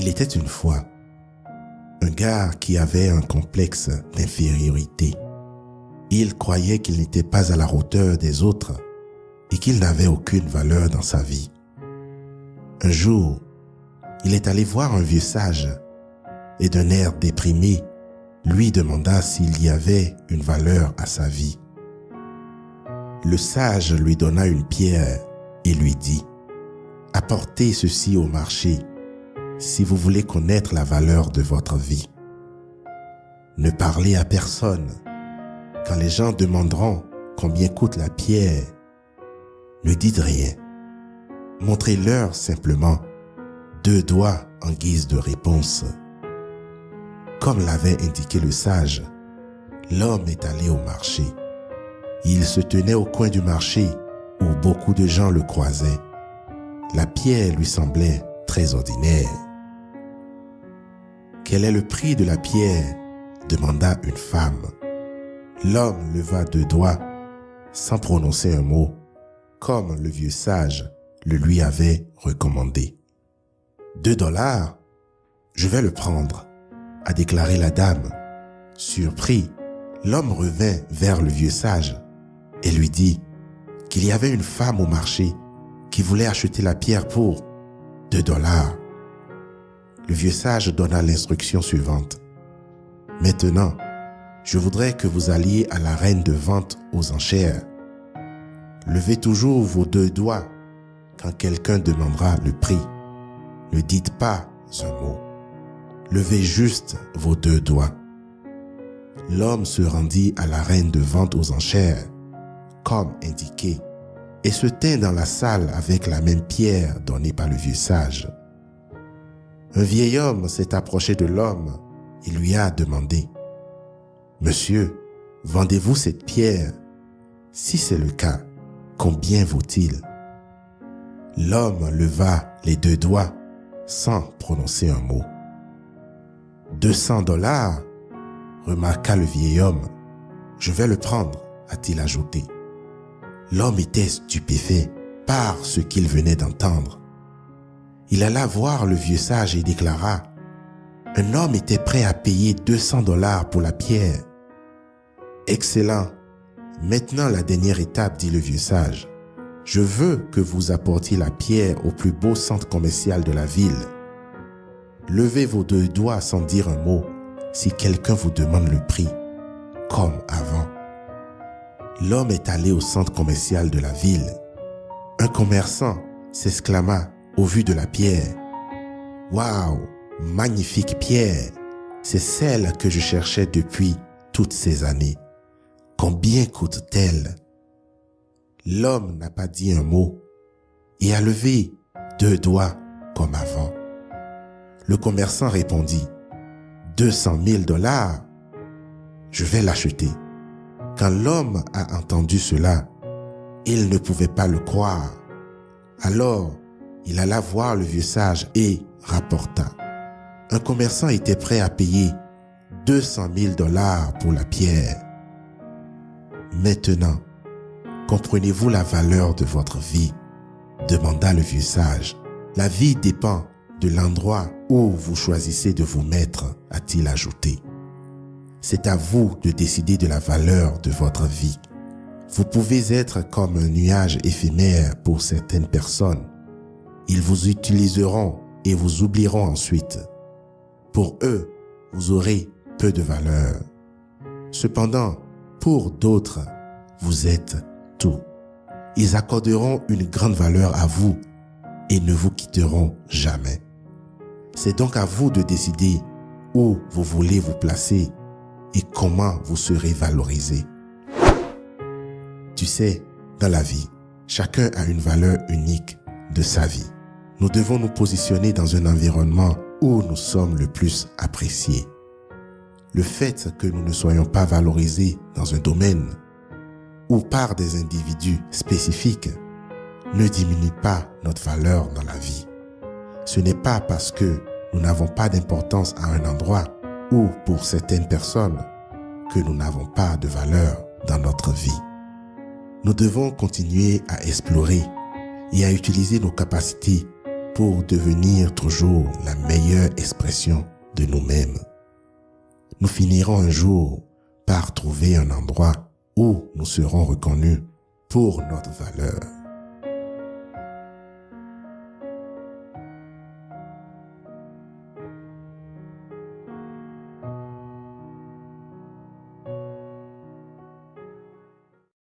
Il était une fois un gars qui avait un complexe d'infériorité. Il croyait qu'il n'était pas à la hauteur des autres et qu'il n'avait aucune valeur dans sa vie. Un jour, il est allé voir un vieux sage et d'un air déprimé, lui demanda s'il y avait une valeur à sa vie. Le sage lui donna une pierre et lui dit « Apportez ceci au marché si vous voulez connaître la valeur de votre vie. Ne parlez à personne. Quand les gens demanderont combien coûte la pierre, ne dites rien. Montrez-leur simplement 2 doigts en guise de réponse. » Comme l'avait indiqué le sage, l'homme est allé au marché. Il se tenait au coin du marché où beaucoup de gens le croisaient. La pierre lui semblait très ordinaire. « Quel est le prix de la pierre ?» demanda une femme. L'homme leva 2 doigts sans prononcer un mot, comme le vieux sage le lui avait recommandé. « $2, je vais le prendre, » a déclaré la dame. Surpris, l'homme revint vers le vieux sage et lui dit qu'il y avait une femme au marché qui voulait acheter la pierre pour $2. Le vieux sage donna l'instruction suivante. « Maintenant, je voudrais que vous alliez à l'arène de vente aux enchères. Levez toujours vos 2 doigts quand quelqu'un demandera le prix. Ne dites pas un mot. Levez juste vos 2 doigts. » L'homme se rendit à l'arène de vente aux enchères, comme indiqué, et se tint dans la salle avec la même pierre donnée par le vieux sage. Un vieil homme s'est approché de l'homme et lui a demandé « Monsieur, vendez-vous cette pierre? Si c'est le cas, combien vaut-il » L'homme leva les 2 doigts sans prononcer un mot. « $200, remarqua le vieil homme. « Je vais le prendre, a-t-il ajouté. L'homme était stupéfait par ce qu'il venait d'entendre. Il alla voir le vieux sage et déclara « Un homme était prêt à payer $200 pour la pierre. »« Excellent. Maintenant la dernière étape, dit le vieux sage. Je veux que vous apportiez la pierre au plus beau centre commercial de la ville. Levez vos 2 doigts sans dire un mot si quelqu'un vous demande le prix, comme avant. » L'homme est allé au centre commercial de la ville. Un commerçant s'exclama au vu de la pierre. « Waouh, magnifique pierre! C'est celle que je cherchais depuis toutes ces années. Combien coûte-t-elle » L'homme n'a pas dit un mot et a levé 2 doigts comme avant. Le commerçant répondit « $200,000, je vais l'acheter. » Quand l'homme a entendu cela, il ne pouvait pas le croire. Alors, il alla voir le vieux sage et rapporta. Un commerçant était prêt à payer $200,000 pour la pierre. Maintenant, comprenez-vous la valeur de votre vie? Demanda le vieux sage. La vie dépend de l'endroit où vous choisissez de vous mettre, a-t-il ajouté. C'est à vous de décider de la valeur de votre vie. Vous pouvez être comme un nuage éphémère pour certaines personnes. Ils vous utiliseront et vous oublieront ensuite. Pour eux, vous aurez peu de valeur. Cependant, pour d'autres, vous êtes tout. Ils accorderont une grande valeur à vous et ne vous quitteront jamais. C'est donc à vous de décider où vous voulez vous placer et comment vous serez valorisé. Tu sais, dans la vie, chacun a une valeur unique de sa vie. Nous devons nous positionner dans un environnement où nous sommes le plus appréciés. Le fait que nous ne soyons pas valorisés dans un domaine ou par des individus spécifiques ne diminue pas notre valeur dans la vie. Ce n'est pas parce que nous n'avons pas d'importance à un endroit ou pour certaines personnes que nous n'avons pas de valeur dans notre vie. Nous devons continuer à explorer et à utiliser nos capacités pour devenir toujours la meilleure expression de nous-mêmes. Nous finirons un jour par trouver un endroit où nous serons reconnus pour notre valeur.